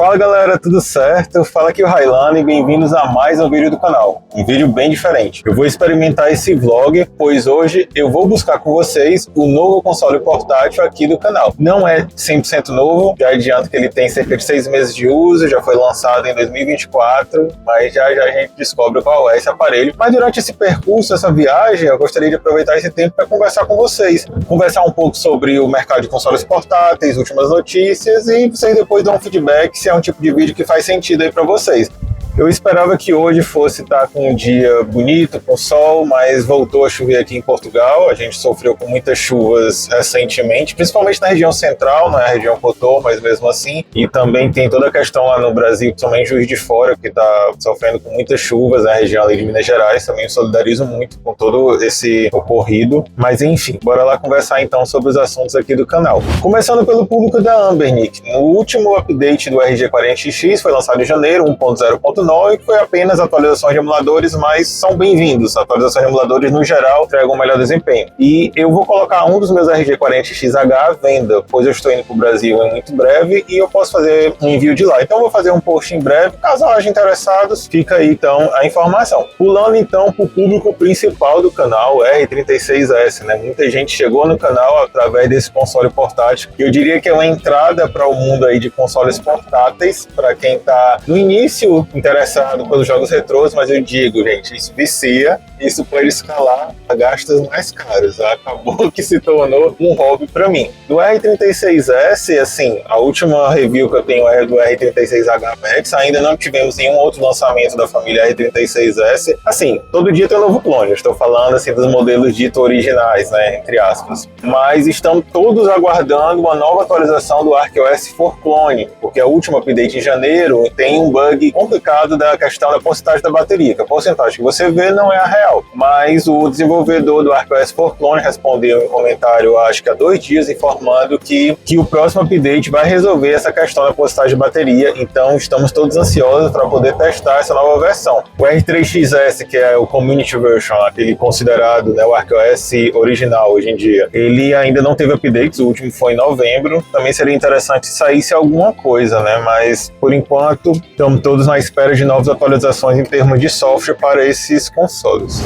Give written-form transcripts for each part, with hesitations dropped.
Fala galera, tudo certo? Fala aqui o Raylan e bem-vindos a mais um vídeo do canal. Um vídeo bem diferente. Eu vou experimentar esse vlog, pois hoje eu vou buscar com vocês o novo console portátil aqui do canal. Não é 100% novo, já adianto que ele tem cerca de 6 meses de uso, já foi lançado em 2024, mas já a gente descobre qual é esse aparelho. Mas durante esse percurso, essa viagem, eu gostaria de aproveitar esse tempo para conversar com vocês. Conversar um pouco sobre o mercado de consoles portáteis, últimas notícias, e vocês depois dão um feedback se é um tipo de vídeo que faz sentido aí para vocês. Eu esperava que hoje fosse estar com um dia bonito, com sol, mas voltou a chover aqui em Portugal. A gente sofreu com muitas chuvas recentemente, principalmente na região central, na região Cotô, mas mesmo assim. E também tem toda a questão lá no Brasil, principalmente Juiz de Fora, que está sofrendo com muitas chuvas, na região ali de Minas Gerais. Também me solidarizo muito com todo esse ocorrido. Mas enfim, bora lá conversar então sobre os assuntos aqui do canal. Começando pelo público da Anbernic. No último update do RG40X, foi lançado em janeiro, 1.0.9, que foi apenas atualizações de emuladores, mas são bem-vindos. Atualizações de emuladores, no geral, entregam um melhor desempenho. E eu vou colocar um dos meus RG40XH à venda, pois eu estou indo para o Brasil em muito breve e eu posso fazer um envio de lá. Então eu vou fazer um post em breve, caso haja interessados, fica aí então a informação. Pulando então para o público principal do canal, R36S, né? Muita gente chegou no canal através desse console portátil. Eu diria que é uma entrada para o mundo aí de consoles portáteis, para quem está no início interessado pelos jogos retrôs, mas eu digo, gente, isso vicia, isso pode escalar a gastos mais caros. Acabou que se tornou um hobby para mim. Do R36S, assim, a última review que eu tenho é do R36H Max, ainda não tivemos nenhum outro lançamento da família R36S. Assim, todo dia tem um novo clone, eu estou falando assim dos modelos dito originais, né, entre aspas. Mas estão todos aguardando uma nova atualização do ArcOS for Clone, porque a última update em janeiro tem um bug complicado da questão da porcentagem da bateria, que a porcentagem que você vê não é a real, mas o desenvolvedor do ArcOS for Clone respondeu em comentário, acho que há 2 dias, informando que o próximo update vai resolver essa questão da porcentagem de bateria, então estamos todos ansiosos para poder testar essa nova versão. O R3XS, que é o Community Version, aquele considerado, né, o ArcOS original hoje em dia, ele ainda não teve updates, o último foi em novembro, também seria interessante se saísse alguma coisa, né, mas por enquanto estamos todos na espera de novas atualizações em termos de software para esses consoles.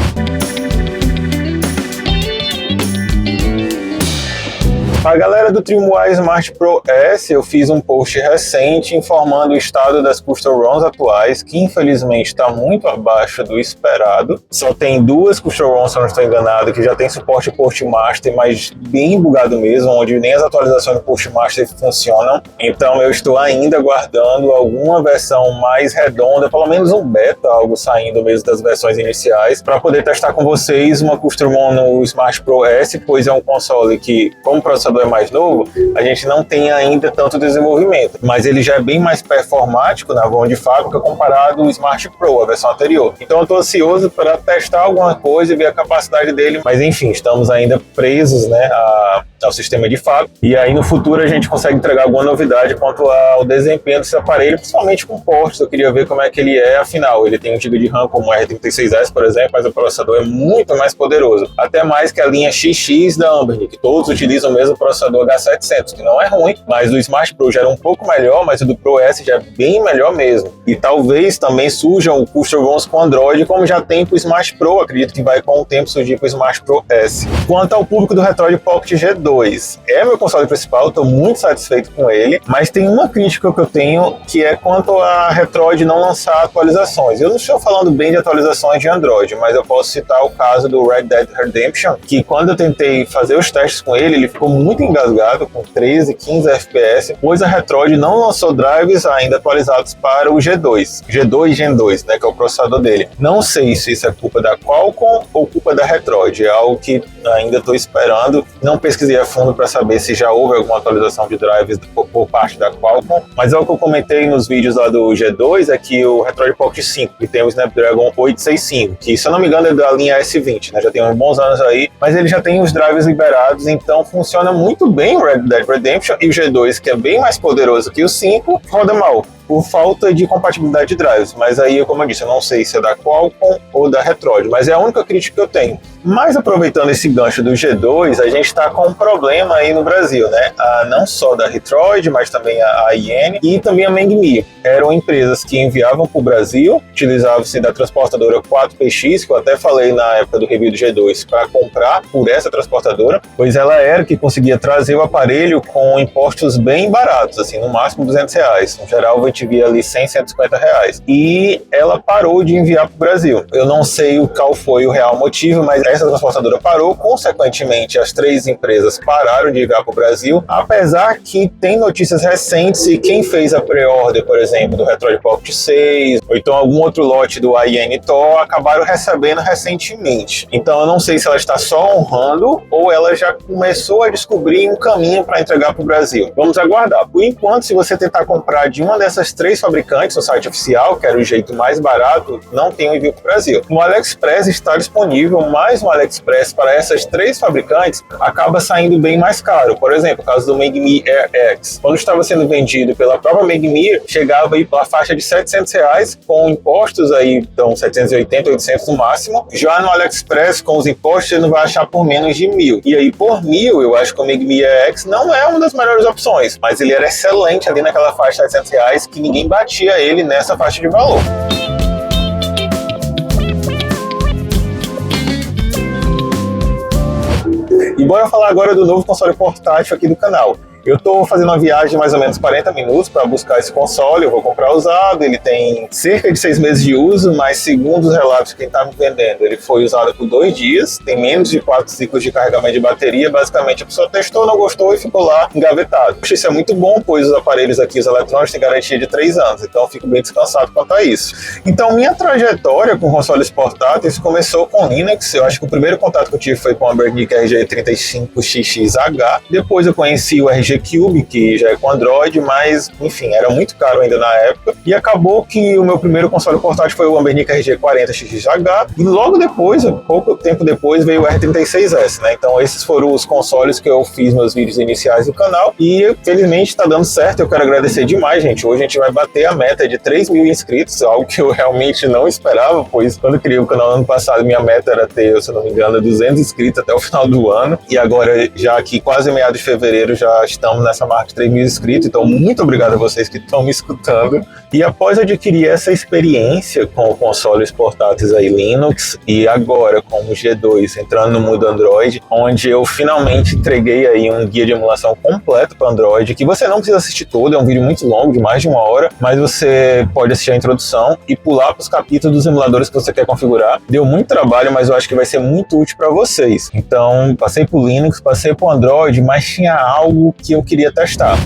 A galera do TrimWire Smart Pro S, eu fiz um post recente informando o estado das custom ROMs atuais, que infelizmente está muito abaixo do esperado. Só tem 2 custom ROMs, se eu não estou enganado, que já tem suporte Postmaster, mas bem bugado mesmo, onde nem as atualizações do Postmaster funcionam. Então eu estou ainda aguardando alguma versão mais redonda, pelo menos um beta, algo saindo mesmo das versões iniciais, para poder testar com vocês uma custom ROM no Smart Pro S, pois é um console que, como processador é mais novo, a gente não tem ainda tanto desenvolvimento, mas ele já é bem mais performático na ROM de fábrica comparado ao Smart Pro, a versão anterior. Então eu estou ansioso para testar alguma coisa e ver a capacidade dele, mas enfim, estamos ainda presos, né, ao sistema de fábrica, e aí no futuro a gente consegue entregar alguma novidade quanto ao desempenho desse aparelho, principalmente com ports. Eu queria ver como é que ele é, afinal, ele tem 1 GB de RAM como o R36S, por exemplo, mas o processador é muito mais poderoso, até mais que a linha XX da Anbernic, que todos utilizam o mesmo processador H700, que não é ruim, mas o Smart Pro já era um pouco melhor, mas o do Pro S já é bem melhor mesmo. E talvez também surjam custom ROMs com Android, como já tem para o Smart Pro, acredito que vai com o tempo surgir para o Smart Pro S. Quanto ao público do Retroid Pocket G2, é meu console principal, estou muito satisfeito com ele, mas tem uma crítica que eu tenho, que é quanto a Retroid não lançar atualizações. Eu não estou falando bem de atualizações de Android, mas eu posso citar o caso do Red Dead Redemption, que quando eu tentei fazer os testes com ele ficou muito engasgado, com 13, 15 FPS, pois a Retroid não lançou drives ainda atualizados para o G2 Gen 2, né, que é o processador dele. Não sei se isso é culpa da Qualcomm ou culpa da Retroid, é algo que ainda estou esperando, não pesquisei a fundo para saber se já houve alguma atualização de drives por parte da Qualcomm, mas é o que eu comentei nos vídeos lá do G2, é que o Retroid Pocket 5, que tem o Snapdragon 865, que se eu não me engano é da linha S20, né, já tem uns bons anos aí, mas ele já tem os drives liberados, então funciona muito bem o Red Dead Redemption, e o G2, que é bem mais poderoso que o 5, roda mal. por falta de compatibilidade de drives. Mas aí, como eu disse, eu não sei se é da Qualcomm ou da Retroid, mas é a única crítica que eu tenho. Mas aproveitando esse gancho do G2, a gente está com um problema aí no Brasil, né? Não só da Retroid, mas também a AIN e também a Mengmi. Eram empresas que enviavam para o Brasil, utilizavam-se da transportadora 4PX, que eu até falei na época do review do G2, para comprar por essa transportadora, pois ela era que conseguia trazer o aparelho com impostos bem baratos, assim, no máximo R$200. No geral, a gente via ali R$100, R$150. E ela parou de enviar para o Brasil. Eu não sei qual foi o real motivo, mas essa transportadora parou. Consequentemente, as 3 empresas pararam de enviar para o Brasil, apesar que tem notícias recentes e quem fez a pré-order, por exemplo, do Retroid Pocket 6, ou então algum outro lote do AIN TOR, acabaram recebendo recentemente. Então eu não sei se ela está só honrando ou ela já começou a descobrir um caminho para entregar para o Brasil. Vamos aguardar. Por enquanto, se você tentar comprar de uma dessas 3 fabricantes no site oficial, que era o jeito mais barato, não tem o envio para o Brasil. No AliExpress está disponível, mas no AliExpress para essas 3 fabricantes acaba saindo bem mais caro. Por exemplo, o caso do Mengmi Air X. Quando estava sendo vendido pela própria Mengmi, chegava aí pela faixa de R$700, com impostos aí, então 780, 800 no máximo. Já no AliExpress, com os impostos, você não vai achar por menos de 1.000. E aí, por 1.000, eu acho que o Mengmi Air X não é uma das melhores opções, mas ele era excelente ali naquela faixa de R$700, que ninguém batia ele nessa faixa de valor. E bora falar agora do novo console portátil aqui do canal. Eu estou fazendo uma viagem de mais ou menos 40 minutos para buscar esse console. Eu vou comprar usado, ele tem cerca de 6 meses de uso, mas segundo os relatos de quem está me vendendo, ele foi usado por 2 dias, tem menos de 4 ciclos de carregamento de bateria. Basicamente a pessoa testou, não gostou e ficou lá engavetado. Isso é muito bom, pois os aparelhos aqui, os eletrônicos, têm garantia de 3 anos, então eu fico bem descansado quanto a isso. Então minha trajetória com consoles portáteis começou com Linux. Eu acho que o primeiro contato que eu tive foi com a Bernic RG35XXH, depois eu conheci o RG Cube, que já é com Android, mas enfim, era muito caro ainda na época, e acabou que o meu primeiro console portátil foi o Ambernic RG40XXH, e logo depois, pouco tempo depois, veio o R36S, né? Então esses foram os consoles que eu fiz meus vídeos iniciais do canal, e felizmente está dando certo. Eu quero agradecer demais, gente. Hoje a gente vai bater a meta de 3.000 inscritos, algo que eu realmente não esperava, pois quando eu criei o canal ano passado, minha meta era ter, se não me engano, 200 inscritos até o final do ano, e agora já aqui quase meados de fevereiro já estamos nessa marca de 3.000 inscritos, então muito obrigado a vocês que estão me escutando. E após adquirir essa experiência com consoles portáteis aí Linux, e agora com o G2 entrando no mundo Android, onde eu finalmente entreguei aí um guia de emulação completo para Android, que você não precisa assistir todo, é um vídeo muito longo, de mais de 1 hora, mas você pode assistir a introdução e pular para os capítulos dos emuladores que você quer configurar. Deu muito trabalho, mas eu acho que vai ser muito útil para vocês. Então, passei por Linux, passei por Android, mas tinha algo que eu queria testar.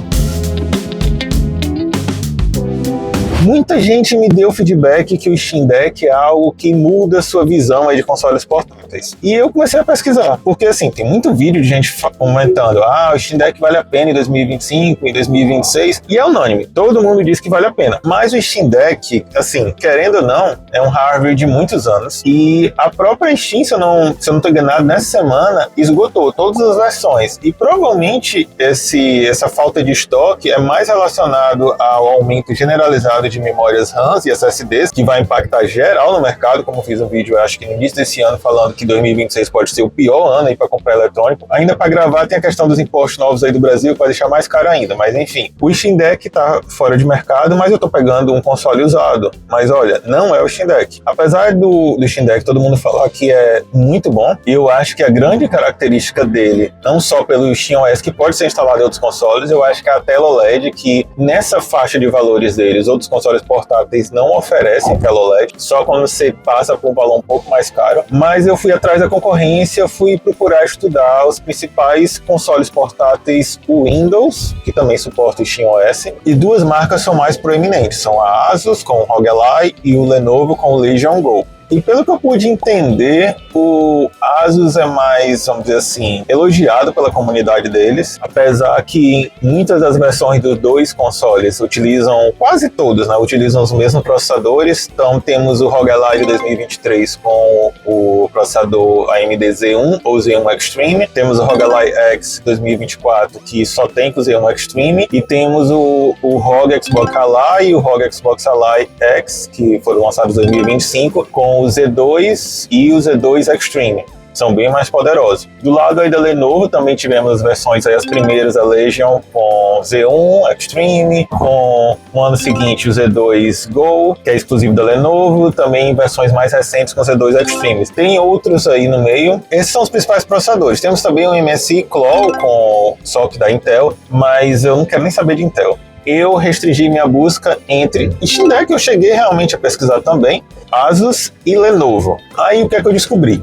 Muita gente me deu feedback que o Steam Deck é algo que muda a sua visão aí de consoles portáteis. E eu comecei a pesquisar, porque assim, tem muito vídeo de gente comentando: ah, o Steam Deck vale a pena em 2025, em 2026, e é unânime, todo mundo diz que vale a pena. Mas o Steam Deck, assim, querendo ou não, é um hardware de muitos anos, e a própria Steam, se eu não estou enganado, nessa semana esgotou todas as versões, e provavelmente essa falta de estoque é mais relacionado ao aumento generalizado de memórias RAMs e SSDs, que vai impactar geral no mercado, como fiz um vídeo, eu acho que no início desse ano, falando que 2026 pode ser o pior ano aí para comprar eletrônico. Ainda para gravar tem a questão dos impostos novos aí do Brasil, que vai deixar mais caro ainda, mas enfim, o Steam Deck tá fora de mercado, mas eu tô pegando um console usado. Mas olha, não é o Steam Deck. Apesar do Steam Deck todo mundo falar que é muito bom, eu acho que a grande característica dele, não só pelo SteamOS, que pode ser instalado em outros consoles, eu acho que é a tela OLED, que nessa faixa de valores deles, outros consoles portáteis não oferecem tela OLED, só quando você passa por um valor um pouco mais caro. Mas eu fui atrás da concorrência, fui procurar estudar os principais consoles portáteis Windows, que também suporta o SteamOS, e 2 marcas são mais proeminentes, são a Asus com o ROG Ally e o Lenovo com o Legion Go. E pelo que eu pude entender, O Asus é mais, vamos dizer assim, elogiado pela comunidade deles, apesar que muitas das versões dos dois consoles utilizam, quase todos, né, utilizam os mesmos processadores. Então temos o ROG Ally de 2023 com o processador AMD Z1 ou Z1 Extreme, temos o ROG Ally X 2024 que só tem com o Z1 Extreme, e temos o ROG Xbox Ally e o ROG Xbox Ally X, que foram lançados em 2025, com o Z2 e o Z2 Extreme. São bem mais poderosos. Do lado aí da Lenovo também tivemos as versões aí, as primeiras, a Legion com Z1 Extreme, com no ano seguinte o Z2 Go, que é exclusivo da Lenovo, também versões mais recentes com Z2 Extreme. Tem outros aí no meio. Esses são os principais processadores. Temos também o MSI Claw com SoC da Intel, mas eu não quero nem saber de Intel. Eu restringi minha busca entre Steam Deck, eu cheguei realmente a pesquisar também, Asus e Lenovo. Aí o que é que eu descobri?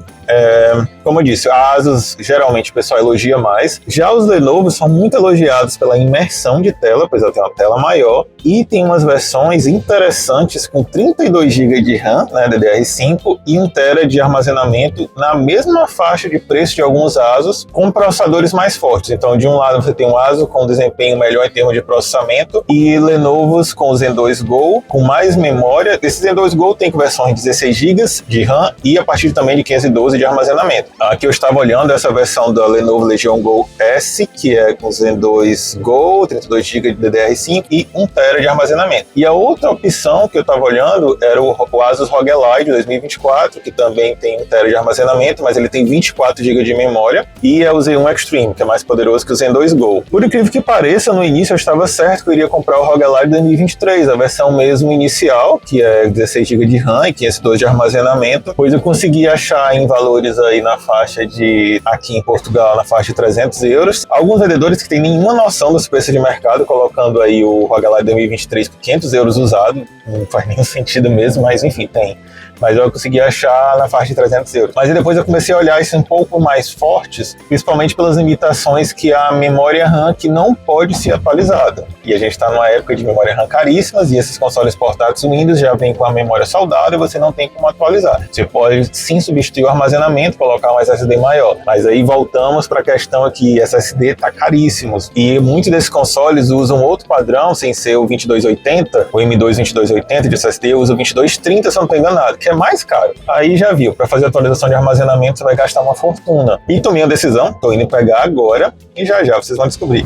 Como eu disse, a Asus geralmente o pessoal elogia mais. Já os Lenovo são muito elogiados pela imersão de tela, pois ela tem uma tela maior, e tem umas versões interessantes com 32 GB de RAM, né, DDR5, e 1 TB de armazenamento na mesma faixa de preço de alguns Asus, com processadores mais fortes. Então, de um lado você tem um Asus com desempenho melhor em termos de processamento, e Lenovos com o Zen2 Go, com mais memória. Esse Zen2 Go tem versões de 16 GB de RAM e a partir também de 512 de armazenamento. Aqui eu estava olhando essa versão da Lenovo Legion Go S, que é com Zen2 Go, 32 GB de DDR5 e 1 TB de armazenamento. E a outra opção que eu estava olhando era o Asus ROG Ally de 2024, que também tem 1 TB de armazenamento, mas ele tem 24 GB de memória, e é o Z1 Extreme, que é mais poderoso que o Zen2 Go. Por incrível que pareça, no início eu estava certo que eu iria comprar o ROG Ally de 2023, a versão mesmo inicial, que é 16 GB de RAM e 512 de armazenamento, pois eu consegui achar em valores aí na faixa de, aqui em Portugal, na faixa de 300 euros. Alguns vendedores que têm nenhuma noção dos preços de mercado, colocando aí o ROG Ally 2023 por 500 euros usado, não faz nenhum sentido mesmo, mas enfim, tem. Mas eu consegui achar na faixa de 300 euros. Mas depois eu comecei a olhar isso um pouco mais fortes, principalmente pelas limitações que a memória RAM que não pode ser atualizada. E a gente está numa época de memória RAM caríssimas, e esses consoles portáteis Windows já vêm com a memória saudável e você não tem como atualizar. Você pode sim substituir o armazenamento, colocar um SSD maior. Mas aí voltamos para a questão que SSD está caríssimos. E muitos desses consoles usam outro padrão, sem ser o 2280, o M2 2280 de SSD, usa o 2230, se eu não estou enganado, que é mais caro. Aí já viu, para fazer atualização de armazenamento você vai gastar uma fortuna. E tomei a decisão, estou indo pegar agora e já vocês vão descobrir.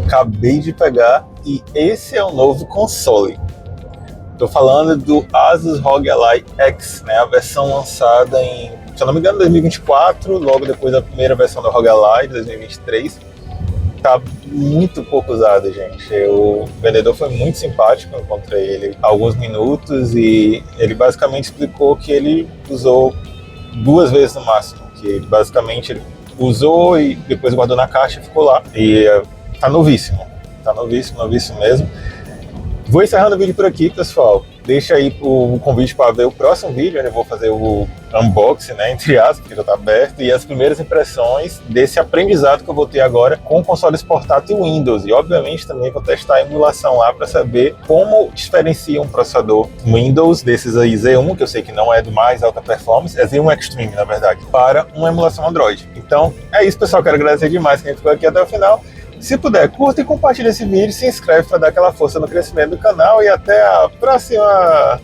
Acabei de pegar e esse é o novo console. Estou falando do Asus ROG Ally X, né, a versão lançada em, se eu não me engano, 2024, logo depois da primeira versão do ROG Ally de 2023. Tá muito pouco usado, gente. O vendedor foi muito simpático, eu encontrei ele há alguns minutos e ele basicamente explicou que ele usou 2 vezes no máximo, que basicamente ele usou e depois guardou na caixa e ficou lá. E tá novíssimo mesmo. Vou encerrando o vídeo por aqui, pessoal. Deixa aí o convite para ver o próximo vídeo, onde eu vou fazer o unboxing, né, entre aspas, porque já está aberto, e as primeiras impressões desse aprendizado que eu vou ter agora com consoles portátil Windows. E, obviamente, também vou testar a emulação lá para saber como diferencia um processador Windows desses aí Z1, que eu sei que não é do mais alta performance, é Z1 Extreme, na verdade, para uma emulação Android. Então, é isso, pessoal. Quero agradecer demais quem ficou aqui até o final. Se puder, curta e compartilha esse vídeo, se inscreve para dar aquela força no crescimento do canal e até a próxima!